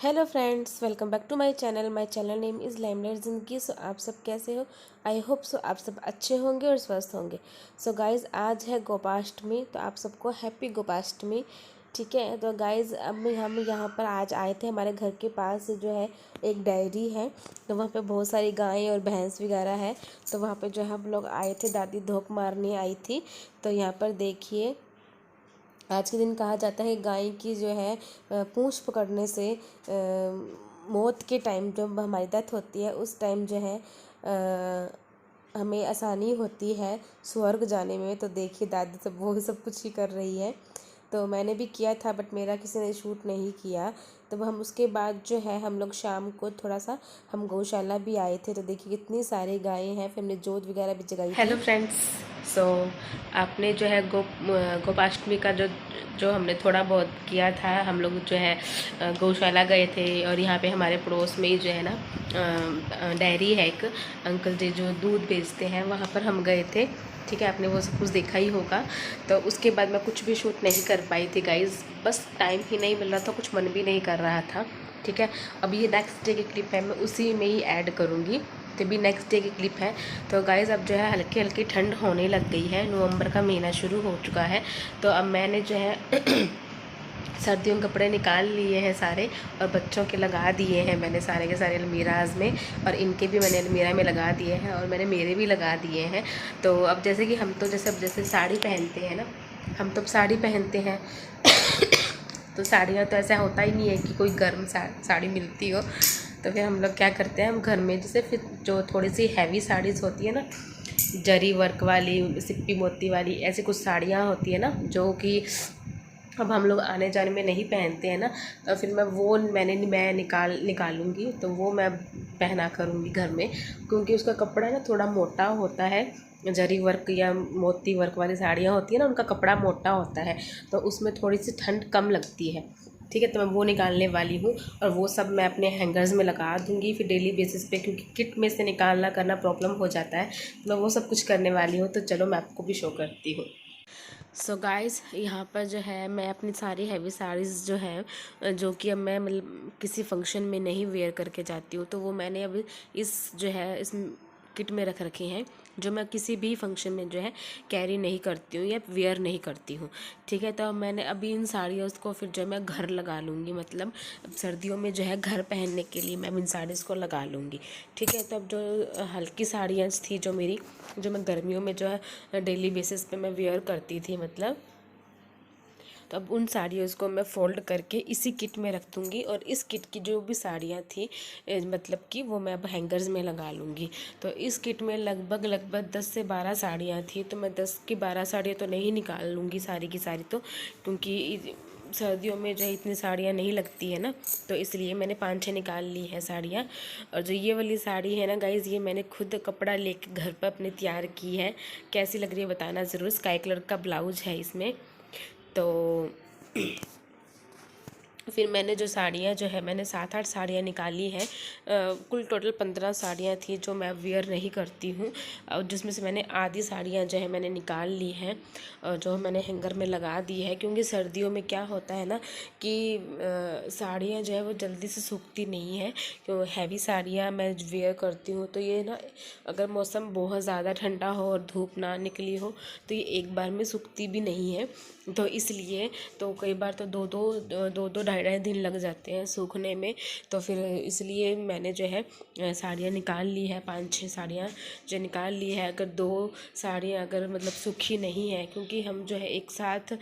Hello friends, welcome back to my channel name is Limelight Zindagi. So आप सब कैसे हो? आई होप सो आप सब अच्छे होंगे और स्वस्थ होंगे। सो गाइज़, आज है गोपाष्टमी, तो आप सबको हैप्पी गोपाष्टमी। ठीक है, तो गाइज़ अब हम यहाँ पर आज आए थे। हमारे घर के पास जो है एक डायरी है, तो वहाँ पे बहुत सारी गायें और भैंस वगैरह है। तो वहाँ पे जो है हम लोग आए थे, दादी धोख मारने आई थी। तो यहाँ पर देखिए, आज के दिन कहा जाता है गाय की जो है पूंछ पकड़ने से मौत के टाइम जब हमारी डेथ होती है उस टाइम जो है हमें आसानी होती है स्वर्ग जाने में। तो देखिए दादी सब वो सब कुछ ही कर रही है। तो मैंने भी किया था बट मेरा किसी ने शूट नहीं किया। तो हम उसके बाद जो है हम लोग शाम को थोड़ा सा हम गौशाला भी आए थे। तो देखिए कितनी सारी गायें हैं, फिर हमने जोत वगैरह भी जगाई थी। हेलो फ्रेंड्स, सो आपने जो है गोपाष्टमी का जो जो हमने थोड़ा बहुत किया था, हम लोग जो है गौशाला गए थे। और यहाँ पे हमारे पड़ोस में ही जो है ना डेयरी है, एक अंकल जी जो दूध बेचते हैं, वहाँ पर हम गए थे। ठीक है, आपने वो सब कुछ देखा ही होगा। तो उसके बाद मैं कुछ भी शूट नहीं कर पाई थी गाइज़, बस टाइम ही नहीं मिल रहा था, कुछ मन भी नहीं कर रहा था। ठीक है, अब ये नेक्स्ट डे की क्लिप है, मैं उसी में ही ऐड करूँगी। तो भी नेक्स्ट डे की क्लिप है। तो गाइज़ अब जो है हल्की हल्की ठंड होने लग गई है, नवंबर का महीना शुरू हो चुका है। तो अब मैंने जो है सर्दियों के कपड़े निकाल लिए हैं सारे, और बच्चों के लगा दिए हैं मैंने सारे के सारे अलमीराज में, और इनके भी मैंने अलमीरा में लगा दिए हैं, और मैंने मेरे भी लगा दिए हैं। तो अब जैसे कि हम तो जैसे साड़ी पहनते हैं ना, हम तो साड़ी पहनते हैं तो साड़ियाँ तो ऐसा होता ही नहीं है कि कोई गर्म साड़ी मिलती हो। तो फिर हम लोग क्या करते हैं, हम घर में जैसे फिर जो थोड़ी सी हैवी साड़ीज़ होती है ना, जरी वर्क वाली, सिप्पी मोती वाली, ऐसी कुछ साड़ियाँ होती है ना जो कि अब हम लोग आने जाने में नहीं पहनते हैं ना, तो फिर मैं निकालूंगी, तो वो मैं पहना करूँगी घर में। क्योंकि उसका कपड़ा ना थोड़ा मोटा होता है, जरी वर्क या मोती वर्क वाली साड़ियाँ होती है ना, उनका कपड़ा मोटा होता है, तो उसमें थोड़ी सी ठंड कम लगती है। ठीक है, तो मैं वो निकालने वाली हूँ, और वो सब मैं अपने हैंगर्स में लगा दूँगी फिर डेली बेसिस पे, क्योंकि किट में से निकालना करना प्रॉब्लम हो जाता है। तो मैं वो सब कुछ करने वाली हूँ, तो चलो मैं आपको भी शो करती हूँ। सो गाइस, यहाँ पर जो है मैं अपनी सारी हैवी साड़ीज़ जो है, जो कि अब मैं मतलब किसी फंक्शन में नहीं वेयर करके जाती हूँ, तो वो मैंने अब इस जो है इस किट में रख रखे हैं, जो मैं किसी भी फंक्शन में जो है कैरी नहीं करती हूँ या वेयर नहीं करती हूँ। ठीक है, तो मैंने अभी इन साड़ियों को फिर जो मैं घर लगा लूँगी, मतलब सर्दियों में जो है घर पहनने के लिए मैं इन साड़ीज़ को लगा लूँगी। ठीक है, तो अब जो हल्की साड़ियाँ थी जो मेरी, जो मैं गर्मियों में जो है डेली बेसिस पे मैं वेयर करती थी मतलब, तो अब उन साड़ियों को मैं फ़ोल्ड करके इसी किट में रख दूँगी, और इस किट की जो भी साड़ियाँ थी मतलब कि वो मैं अब हैंगर्स में लगा लूँगी। तो इस किट में लगभग 10 से 12 साड़ियाँ थी, तो मैं 10 की 12 साड़ियाँ तो नहीं निकाल लूँगी सारी की सारी, तो क्योंकि सर्दियों में जो है इतनी साड़ियाँ नहीं लगती है ना, तो इसलिए मैंने 5-6 निकाल ली है साड़ियाँ। और जो ये वाली साड़ी है ना गाइज़, ये मैंने खुद कपड़ा लेके घर पर अपने तैयार की है। कैसी लग रही है बताना ज़रूर। स्काई कलर का ब्लाउज है इसमें। तो फिर मैंने जो साड़ियाँ जो है मैंने 7-8 साड़ियाँ निकाली हैं। कुल टोटल 15 साड़ियाँ थी जो मैं वेयर नहीं करती हूँ, और जिसमें से मैंने आधी साड़ियाँ जो है मैंने निकाल ली हैं, और जो मैंने हैंगर में लगा दी है। क्योंकि सर्दियों में क्या होता है ना कि साड़ियाँ जो है वो जल्दी से सूखती नहीं है। क्यों हैवी साड़ियाँ मैं वेयर करती हूँ, तो ये ना अगर मौसम बहुत ज़्यादा ठंडा हो और धूप ना निकली हो तो ये एक बार में सूखती भी नहीं है। तो इसलिए तो कई बार तो दो ढाई ढाई दिन लग जाते हैं सूखने में। तो फिर इसलिए मैंने जो है साड़ियाँ निकाल ली है, 5-6 साड़ियाँ जो निकाल ली है। अगर 2 साड़ियाँ अगर मतलब सूखी नहीं है, क्योंकि हम जो है एक साथ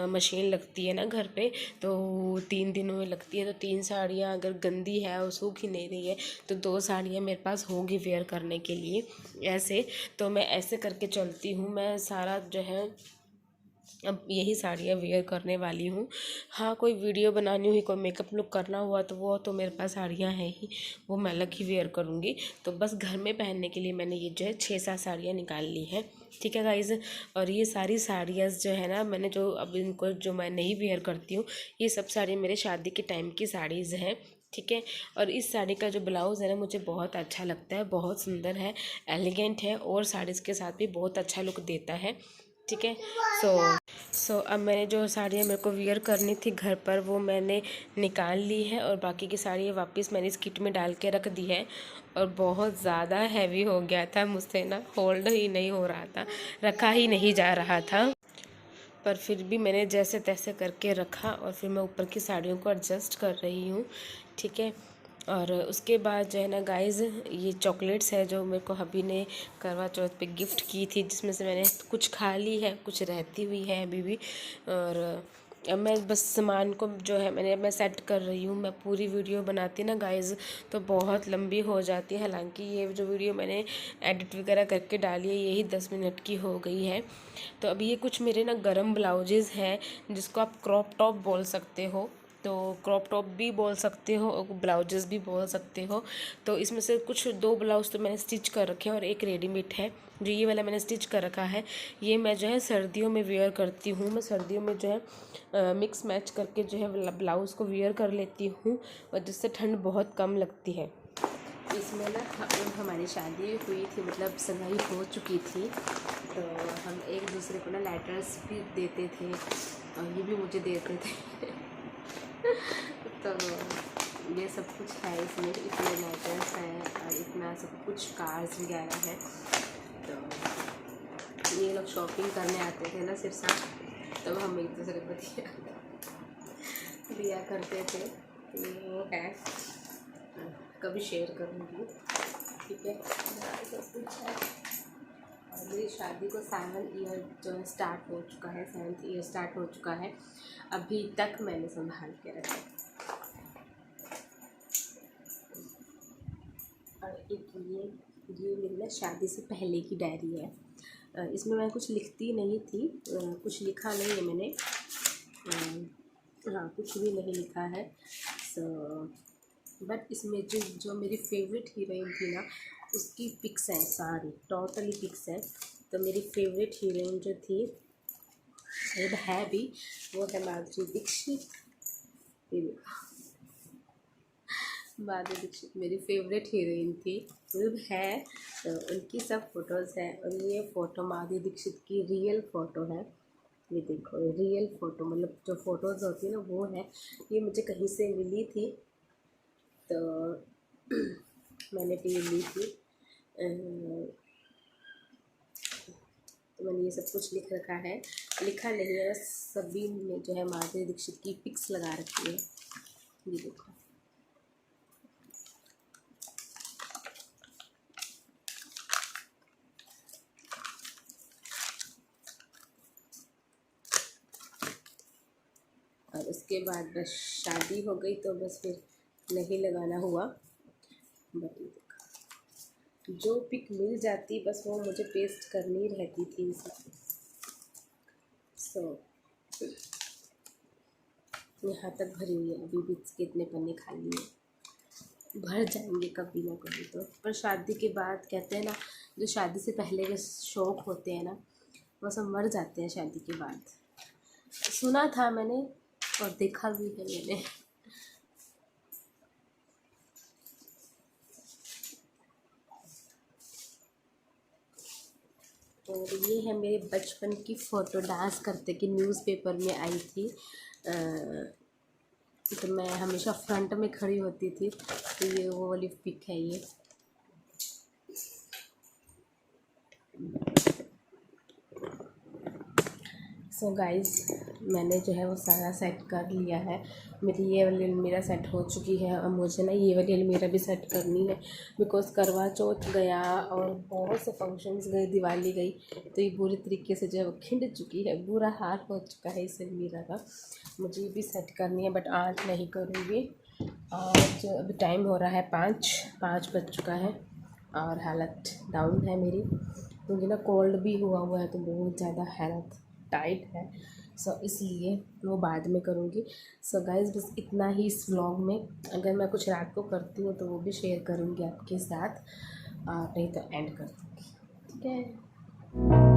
मशीन लगती है ना घर पे, तो 3 दिनों में लगती है, तो 3 साड़ियाँ अगर गंदी है और सूख ही नहीं रही है, तो 2 साड़ियाँ मेरे पास होगी वेयर करने के लिए। ऐसे तो मैं ऐसे करके चलती हूँ, मैं सारा जो है अब यही साड़ियाँ वेयर करने वाली हूँ। हाँ, कोई वीडियो बनानी हुई, कोई मेकअप लुक करना हुआ तो वो तो मेरे पास साड़ियाँ हैं ही, वो मैं अलग ही वेयर करूँगी। तो बस घर में पहनने के लिए मैंने ये जो है 6-7 साड़ियाँ निकाल ली हैं। ठीक है गाइज़, और ये सारी साड़ियाँ जो है ना, मैंने जो अब इनको जो मैं नहीं वेयर करती हूँ, ये सब साड़ी मेरे शादी के टाइम की साड़ीज़ हैं। ठीक है, और इस साड़ी का जो ब्लाउज़ है ना मुझे बहुत अच्छा लगता है, बहुत सुंदर है, एलिगेंट है, और साड़ीज़ के साथ भी बहुत अच्छा लुक देता है। ठीक है। सो अब मैंने जो साड़ियाँ मेरे को वियर करनी थी घर पर वो मैंने निकाल ली है और बाकी की साड़ियाँ वापस मैंने इस किट में डाल के रख दी है। और बहुत ज़्यादा हैवी हो गया था, मुझसे ना होल्ड ही नहीं हो रहा था, रखा ही नहीं जा रहा था। पर फिर भी मैंने जैसे तैसे करके रखा और फिर मैं ऊपर की साड़ियों को एडजस्ट कर रही हूँ। ठीक है। और उसके बाद जो है ना गाइज़, ये चॉकलेट्स है जो मेरे को हबी ने करवा चौथ पे गिफ्ट की थी, जिसमें से मैंने कुछ खा ली है, कुछ रहती हुई है अभी भी। और अब मैं बस सामान को जो है मैं सेट कर रही हूँ। मैं पूरी वीडियो बनाती ना गाइज़ तो बहुत लंबी हो जाती है, हालांकि ये जो वीडियो मैंने एडिट वगैरह करके डाली है यही 10 मिनट की हो गई है। तो अभी ये कुछ मेरे ना गरम ब्लाउजेज़ हैं जिसको आप क्रॉप टॉप बोल सकते हो, तो क्रॉप टॉप भी बोल सकते हो और ब्लाउजेस भी बोल सकते हो। तो इसमें से कुछ 2 ब्लाउज तो मैंने स्टिच कर रखे हैं और एक रेडीमेड है। जो ये वाला मैंने स्टिच कर रखा है ये मैं जो है सर्दियों में वेयर करती हूँ। मैं सर्दियों में जो है मिक्स मैच करके जो है ब्लाउज़ को वेयर कर लेती हूँ और जिससे ठंड बहुत कम लगती है। इसमें ना हमारी शादी हुई थी, मतलब सगाई हो चुकी थी, तो हम एक दूसरे को ना लेटर्स भी देते थे और ये भी मुझे देते थे तो ये सब कुछ है इसमें, इतने लेटर्स हैं और इतना सब कुछ कार्ड्स वगैरह है। तो ये लोग शॉपिंग करने आते थे ना सिरसा, तब हम एक दूसरे को दिया करते थे। ये वो है, कभी शेयर करूँगी। ठीक है, सब कुछ है। और मेरी शादी को 7 ईयर जो है स्टार्ट हो चुका है, 7th ईयर स्टार्ट हो चुका है, अभी तक मैंने संभाल के रखा। और एक ये मेरी ना शादी से पहले की डायरी है। इसमें मैं कुछ लिखती नहीं थी, कुछ लिखा नहीं है मैंने, हाँ कुछ भी नहीं लिखा है। सो बट इसमें जो मेरी फेवरेट हीरोइन थी ना उसकी पिक्स हैं, सारी टोटली पिक्स हैं। तो मेरी फेवरेट हीरोइन जो थी वो है भी, वो है माधुरी दीक्षित। माधुरी दीक्षित मेरी फेवरेट हीरोइन थी, वो है। तो उनकी सब फ़ोटोज़ हैं और ये फ़ोटो माधुरी दीक्षित की रियल फ़ोटो है। ये देखो रियल फ़ोटो, मतलब जो फ़ोटोज़ होती है ना वो है। ये मुझे कहीं से मिली थी तो मैंने भी ली थी। तो मैंने ये सब कुछ लिख रखा है, लिखा नहीं है, सभी में जो है माधुरी दीक्षित की पिक्स लगा रखी है। ये देखो, और उसके बाद बस शादी हो गई तो बस फिर नहीं लगाना हुआ। बट ये देखो, जो पिक मिल जाती बस वो मुझे पेस्ट करनी रहती थी। सो यहाँ तक भरी हुई है, अभी भी इसके इतने पन्ने खाली है, भर जाएंगे कभी ना कभी तो। पर शादी के बाद कहते हैं ना, जो शादी से पहले के शौक़ होते हैं ना वो सब मर जाते हैं शादी के बाद। सुना था मैंने और देखा भी है मैंने। और ये है मेरे बचपन की फ़ोटो, डांस करते कि न्यूज़पेपर में आई थी। तो मैं हमेशा फ्रंट में खड़ी होती थी, तो ये वो वाली पिक है ये। सो गाइस, मैंने जो है वो सारा सेट कर लिया है। मेरी ये वाली अलमीरा सेट हो चुकी है और मुझे ना ये वाली अलमीरा भी सेट करनी है, बिकॉज़ करवा चौथ गया और बहुत से फंक्शंस गए, दिवाली गई, तो ये बुरी तरीके से जो है वो खिंड चुकी है, बुरा हाल हो चुका है इस अलमीरा का। मुझे ये भी सेट करनी है बट आज नहीं करूँगी। आज अभी टाइम हो रहा है 5 बज चुका है और हालत डाउन है मेरी, क्योंकि ना कोल्ड भी हुआ है तो बहुत ज़्यादा हालत टाइट है। सो इसलिए वो बाद में करूँगी। सो गाइज़, बस इतना ही इस व्लॉग में। अगर मैं कुछ रात को करती हूँ तो वो भी शेयर करूँगी आपके साथ, नहीं तो एंड कर दूँगी। ठीक है।